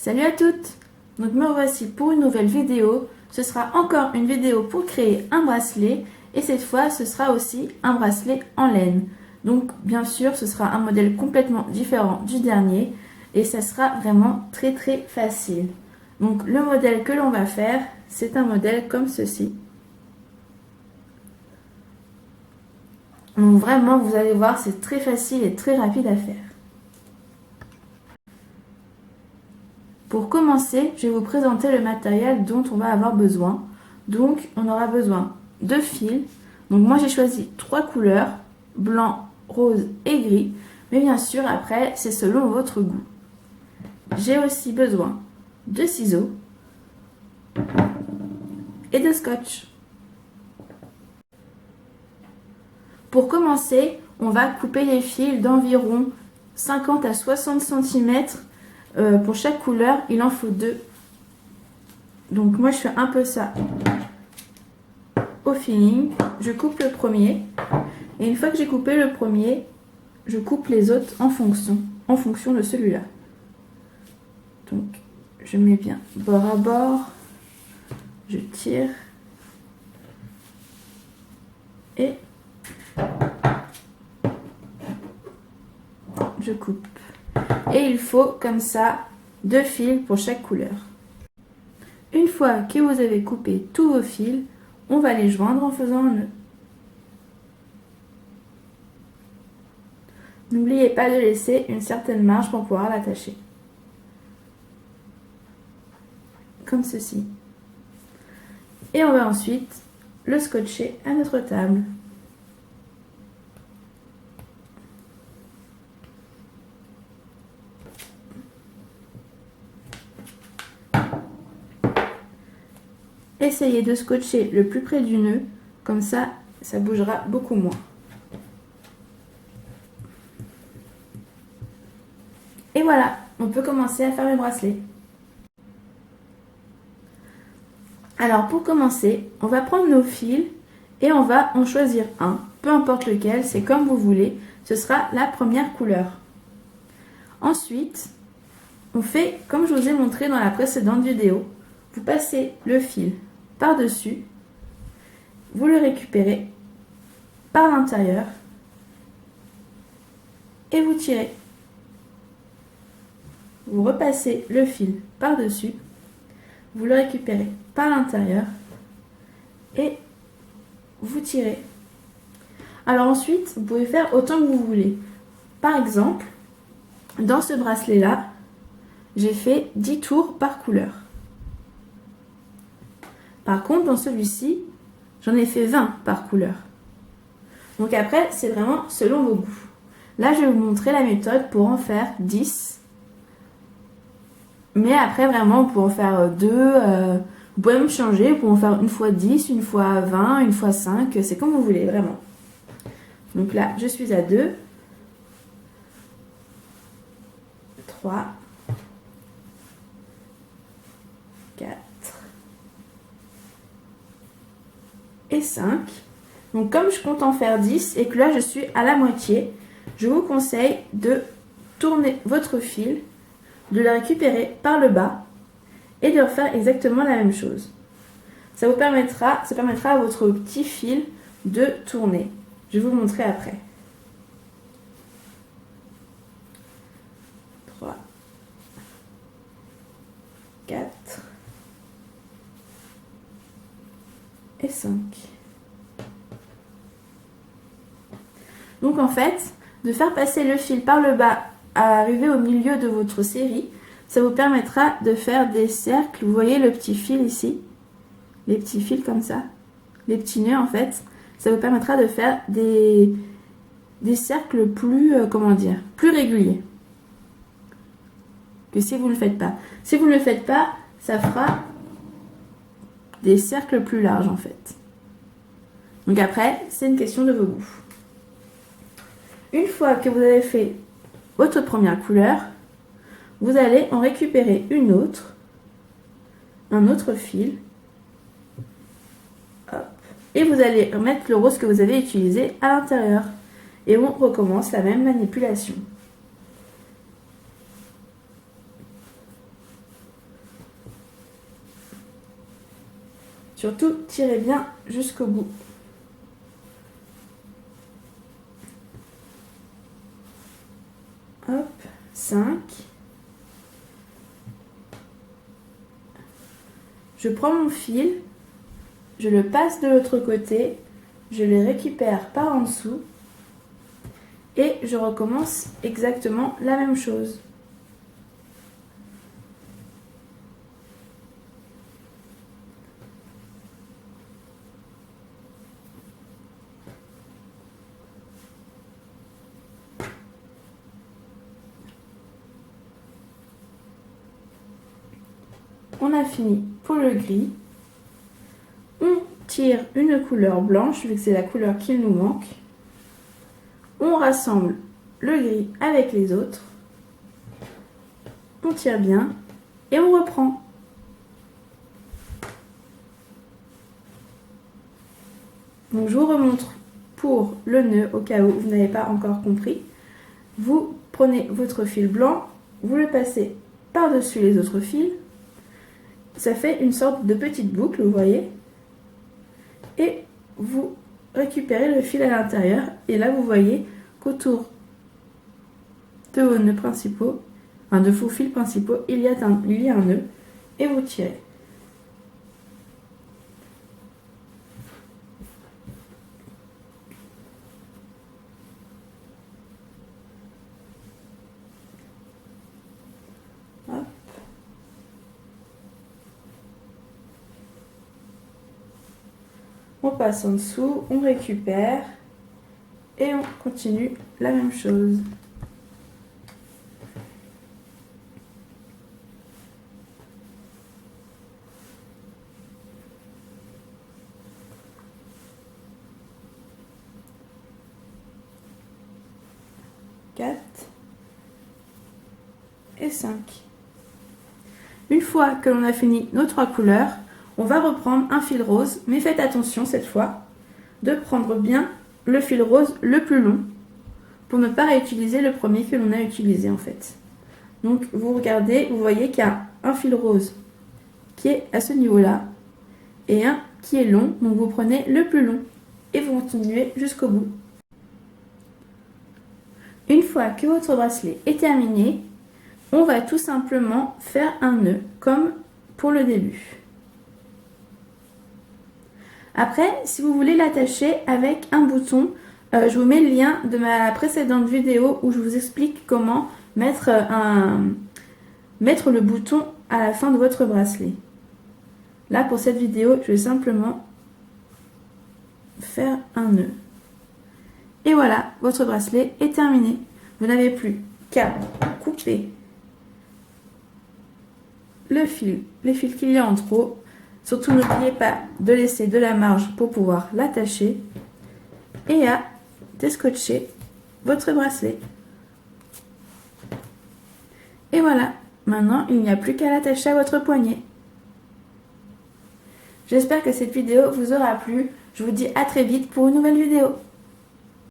Salut à toutes! Donc me revoici pour une nouvelle vidéo. Ce sera encore une vidéo pour créer un bracelet et cette fois ce sera aussi un bracelet en laine. Donc bien sûr ce sera un modèle complètement différent du dernier et ça sera vraiment très facile. Donc le modèle que l'on va faire, c'est un modèle comme ceci. Donc vraiment vous allez voir, c'est très facile et très rapide à faire. Pour commencer, je vais vous présenter le matériel dont on va avoir besoin. Donc, on aura besoin de fils. Donc, moi, j'ai choisi 3 couleurs, blanc, rose et gris. Mais bien sûr, après, c'est selon votre goût. J'ai aussi besoin de ciseaux et de scotch. Pour commencer, on va couper les fils d'environ 50 à 60 cm. Pour chaque couleur, il en faut 2. Donc moi je fais un peu ça au feeling. Je coupe le premier. Et une fois que j'ai coupé le premier, je coupe les autres en fonction de celui-là. Donc je mets bien bord à bord. Je tire. Et je coupe. Et il faut comme ça 2 fils pour chaque couleur. Une fois que vous avez coupé tous vos fils, on va les joindre en faisant un nœud. N'oubliez pas de laisser une certaine marge pour pouvoir l'attacher. Comme ceci. Et on va ensuite le scotcher à notre table. Essayez de scotcher le plus près du nœud, comme ça bougera beaucoup moins. Et voilà, on peut commencer à faire le bracelet. Alors pour commencer, on va prendre nos fils et on va en choisir un, peu importe lequel, c'est comme vous voulez, ce sera la première couleur. Ensuite, on fait comme je vous ai montré dans la précédente vidéo, vous passez le fil par-dessus, vous le récupérez par l'intérieur et vous tirez. Vous repassez le fil par-dessus, vous le récupérez par l'intérieur et vous tirez. Alors ensuite, vous pouvez faire autant que vous voulez. Par exemple, dans ce bracelet-là, j'ai fait 10 tours par couleur. Par contre, dans celui-ci, j'en ai fait 20 par couleur. Donc après, c'est vraiment selon vos goûts. Là, je vais vous montrer la méthode pour en faire 10. Mais après, vraiment, vous pouvez en faire 2. Vous pouvez même changer. Vous pouvez en faire une fois 10, une fois 20, une fois 5. C'est comme vous voulez, vraiment. Donc là, je suis à 2. 3. 4. Et 5. Donc comme je compte en faire 10 et que là je suis à la moitié, je vous conseille de tourner votre fil, de le récupérer par le bas et de refaire exactement la même chose. Ça permettra à votre petit fil de tourner. Je vais vous montrer après. 3, 4 et 5. Donc en fait, de faire passer le fil par le bas à arriver au milieu de votre série, ça vous permettra de faire des cercles. Vous voyez le petit fil ici, les petits fils comme ça, les petits nœuds en fait. Ça vous permettra de faire des cercles plus, plus réguliers que si vous ne le faites pas. Si vous ne le faites pas, ça fera des cercles plus larges en fait. Donc après, c'est une question de vos goûts. Une fois que vous avez fait votre première couleur, vous allez en récupérer une autre, un autre fil, hop, et vous allez remettre le rose que vous avez utilisé à l'intérieur. Et on recommence la même manipulation. Surtout, tirez bien jusqu'au bout. Hop, 5. Je prends mon fil, je le passe de l'autre côté, je le récupère par en dessous et je recommence exactement la même chose. On a fini pour le gris. On tire une couleur blanche, vu que c'est la couleur qu'il nous manque. On rassemble le gris avec les autres. On tire bien et on reprend. Donc je vous remontre pour le nœud au cas où vous n'avez pas encore compris. Vous prenez votre fil blanc, vous le passez par-dessus les autres fils. Ça fait une sorte de petite boucle, vous voyez. Et vous récupérez le fil à l'intérieur. Et là, vous voyez qu'autour de vos nœuds principaux, de vos fils principaux, il y a un nœud. Et vous tirez. Hop. On passe en dessous, on récupère et on continue la même chose. Et 5. Une fois que l'on a fini nos 3 couleurs, on va reprendre un fil rose, mais faites attention cette fois de prendre bien le fil rose le plus long pour ne pas réutiliser le premier que l'on a utilisé en fait. Donc vous regardez, vous voyez qu'il y a un fil rose qui est à ce niveau-là et un qui est long, donc vous prenez le plus long et vous continuez jusqu'au bout. Une fois que votre bracelet est terminé, on va tout simplement faire un nœud comme pour le début. Après, si vous voulez l'attacher avec un bouton, je vous mets le lien de ma précédente vidéo où je vous explique comment mettre le bouton à la fin de votre bracelet. Là, pour cette vidéo, je vais simplement faire un nœud. Et voilà, votre bracelet est terminé. Vous n'avez plus qu'à couper les fils qu'il y a en trop. Surtout, n'oubliez pas de laisser de la marge pour pouvoir l'attacher et à descotcher votre bracelet. Et voilà, maintenant, il n'y a plus qu'à l'attacher à votre poignet. J'espère que cette vidéo vous aura plu. Je vous dis à très vite pour une nouvelle vidéo.